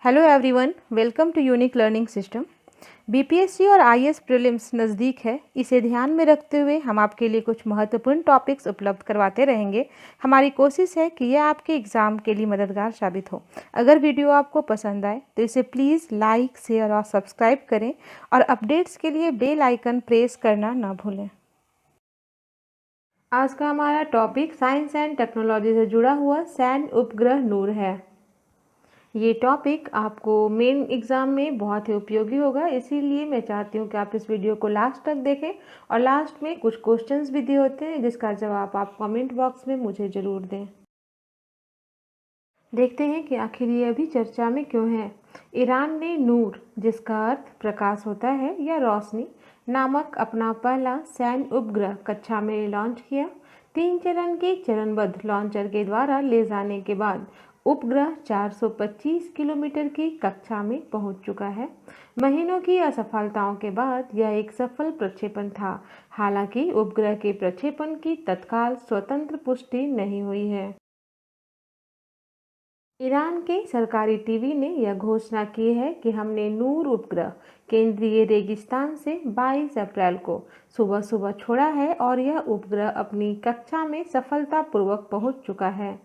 Hello everyone, welcome to unique learning system. BPSC और IAS prelims नज़दीक है। इसे ध्यान में रखते हुए हम आपके लिए कुछ महत्वपूर्ण टॉपिक्स उपलब्ध करवाते रहेंगे। हमारी कोशिश है कि यह आपके एग्ज़ाम के लिए मददगार साबित हो। अगर वीडियो आपको पसंद आए तो इसे प्लीज़ लाइक, शेयर और सब्सक्राइब करें और अपडेट्स के लिए बेल आइकन प्रेस करना ना भूलें। आज का हमारा टॉपिक साइंस एंड टेक्नोलॉजी से जुड़ा हुआ सैन्य उपग्रह नूर है। ये टॉपिक आपको मेन एग्ज़ाम में बहुत ही उपयोगी होगा, इसीलिए मैं चाहती हूँ कि आप इस वीडियो को लास्ट तक देखें। और लास्ट में कुछ क्वेश्चंस भी दिए होते हैं जिसका जवाब आप कमेंट बॉक्स में मुझे ज़रूर दें। देखते हैं कि आखिर ये अभी चर्चा में क्यों है। ईरान ने नूर, जिसका अर्थ प्रकाश होता है या रोशनी, नामक अपना पहला सैन्य उपग्रह कक्षा में लॉन्च किया। 3 चरण के चरणबद्ध लॉन्चर के द्वारा ले जाने के बाद उपग्रह 425 किलोमीटर की कक्षा में पहुंच चुका है। महीनों की असफलताओं के बाद यह एक सफल प्रक्षेपण था। हालांकि उपग्रह के प्रक्षेपण की तत्काल स्वतंत्र पुष्टि नहीं हुई है। ईरान के सरकारी टीवी ने यह घोषणा की है कि हमने नूर उपग्रह केंद्रीय रेगिस्तान से 22 अप्रैल को सुबह सुबह छोड़ा है और यह उपग्रह अपनी कक्षा में सफलतापूर्वक पहुंच चुका है।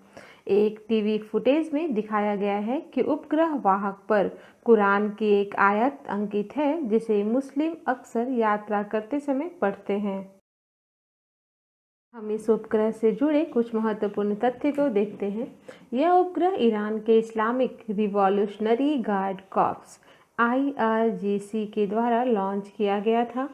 एक टीवी फुटेज में दिखाया गया है कि उपग्रह वाहक पर कुरान की एक आयत अंकित है, जिसे मुस्लिम अक्सर यात्रा करते समय पढ़ते हैं। हम इस उपग्रह से जुड़े कुछ महत्वपूर्ण तथ्य को देखते हैं। यह उपग्रह ईरान के Islamic revolutionary guard corps IRGC के द्वारा लॉन्च किया गया था।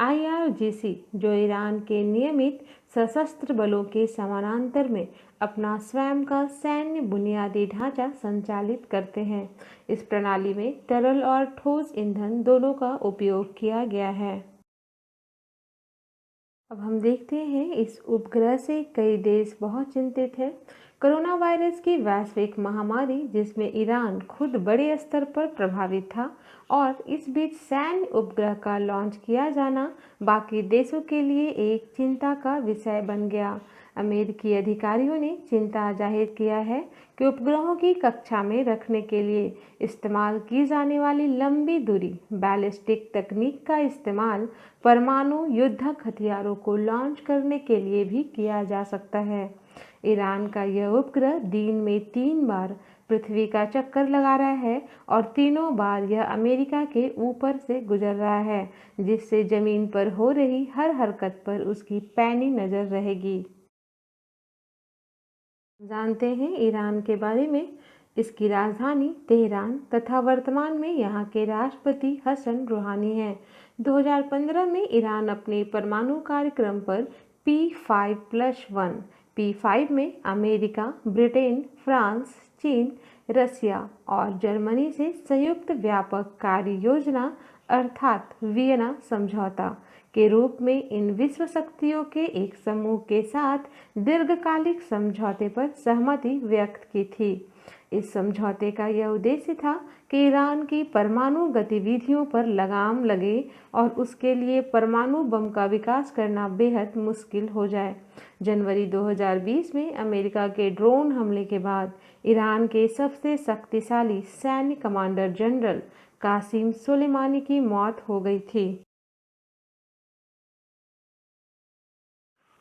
IRGC, जो ईरान के नियमित सशस्त्र बलों के समानांतर में अपना स्वयं का सैन्य बुनियादी ढांचा संचालित करते हैं। इस प्रणाली में तरल और ठोस ईंधन दोनों का उपयोग किया गया है। अब हम देखते हैं इस उपग्रह से कई देश बहुत चिंतित हैं। कोरोना वायरस की वैश्विक महामारी, जिसमें ईरान खुद बड़े स्तर पर प्रभावित था, और इस बीच सैन्य उपग्रह का लॉन्च किया जाना बाकी देशों के लिए एक चिंता का विषय बन गया। अमेरिकी अधिकारियों ने चिंता जाहिर किया है कि उपग्रहों की कक्षा में रखने के लिए इस्तेमाल की जाने वाली लंबी दूरी बैलिस्टिक तकनीक का इस्तेमाल परमाणु युद्धक हथियारों को लॉन्च करने के लिए भी किया जा सकता है। ईरान का यह उपग्रह दिन में 3 बार पृथ्वी का चक्कर लगा रहा है और तीनों बार यह अमेरिका के ऊपर से गुजर रहा है, जिससे जमीन पर हो रही हर हरकत पर उसकी पैनी नज़र रहेगी। जानते हैं ईरान के बारे में। इसकी राजधानी तेहरान तथा वर्तमान में यहाँ के राष्ट्रपति हसन रूहानी हैं। 2015 में ईरान अपने परमाणु कार्यक्रम पर P5+1 P5 में अमेरिका, ब्रिटेन, फ्रांस, चीन, रसिया और जर्मनी से संयुक्त व्यापक कार्य योजना अर्थात वियना समझौता के रूप में इन विश्व शक्तियों के एक समूह के साथ दीर्घकालिक समझौते पर सहमति व्यक्त की थी। इस समझौते का यह उद्देश्य था कि ईरान की परमाणु गतिविधियों पर लगाम लगे और उसके लिए परमाणु बम का विकास करना बेहद मुश्किल हो जाए। जनवरी 2020 में अमेरिका के ड्रोन हमले के बाद ईरान के सबसे शक्तिशाली सैन्य कमांडर जनरल कासिम सुलेमानी की मौत हो गई थी।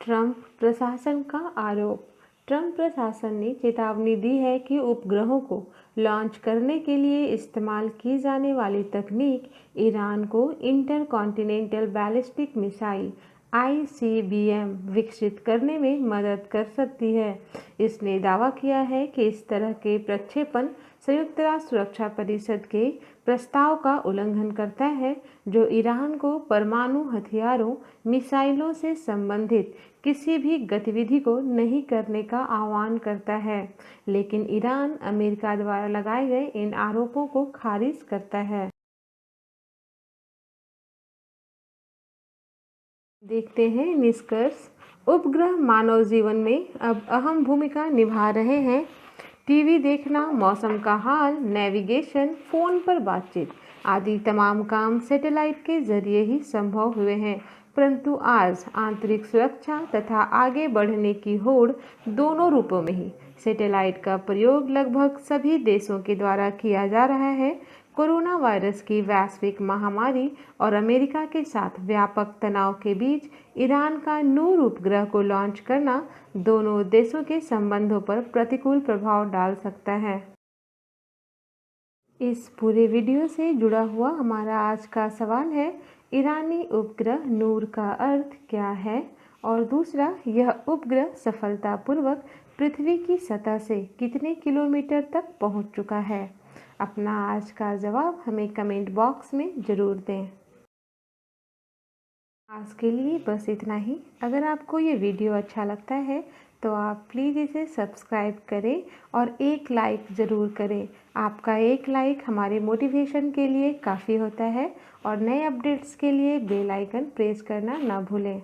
ट्रंप प्रशासन का आरोप। ट्रंप प्रशासन ने चेतावनी दी है कि उपग्रहों को लॉन्च करने के लिए इस्तेमाल की जाने वाली तकनीक ईरान को इंटरकॉन्टिनेंटल बैलिस्टिक मिसाइल ICBM विकसित करने में मदद कर सकती है। इसने दावा किया है कि इस तरह के प्रक्षेपण संयुक्त राष्ट्र सुरक्षा परिषद के प्रस्ताव का उल्लंघन करता है, जो ईरान को परमाणु हथियारों, मिसाइलों से संबंधित किसी भी गतिविधि को नहीं करने का आह्वान करता है। लेकिन ईरान अमेरिका द्वारा लगाए गए इन आरोपों को खारिज करता है। देखते हैं निष्कर्ष। उपग्रह मानव जीवन में अब अहम भूमिका निभा रहे हैं। टीवी देखना, मौसम का हाल, नेविगेशन, फ़ोन पर बातचीत आदि तमाम काम सैटेलाइट के जरिए ही संभव हुए हैं। परंतु आज आंतरिक सुरक्षा तथा आगे बढ़ने की होड़ दोनों रूपों में ही सैटेलाइट का प्रयोग लगभग सभी देशों के द्वारा किया जा रहा है। कोरोना वायरस की वैश्विक महामारी और अमेरिका के साथ व्यापक तनाव के बीच ईरान का नूर उपग्रह को लॉन्च करना दोनों देशों के संबंधों पर प्रतिकूल प्रभाव डाल सकता है। इस पूरे वीडियो से जुड़ा हुआ हमारा आज का सवाल है, ईरानी उपग्रह नूर का अर्थ क्या है? और दूसरा, यह उपग्रह सफलतापूर्वक पृथ्वी की सतह से कितने किलोमीटर तक पहुंच चुका है? अपना आज का जवाब हमें कमेंट बॉक्स में ज़रूर दें। आज के लिए बस इतना ही। अगर आपको ये वीडियो अच्छा लगता है तो आप प्लीज़ इसे सब्सक्राइब करें और एक लाइक ज़रूर करें। आपका एक लाइक हमारे मोटिवेशन के लिए काफ़ी होता है और नए अपडेट्स के लिए बेल आइकन प्रेस करना ना भूलें।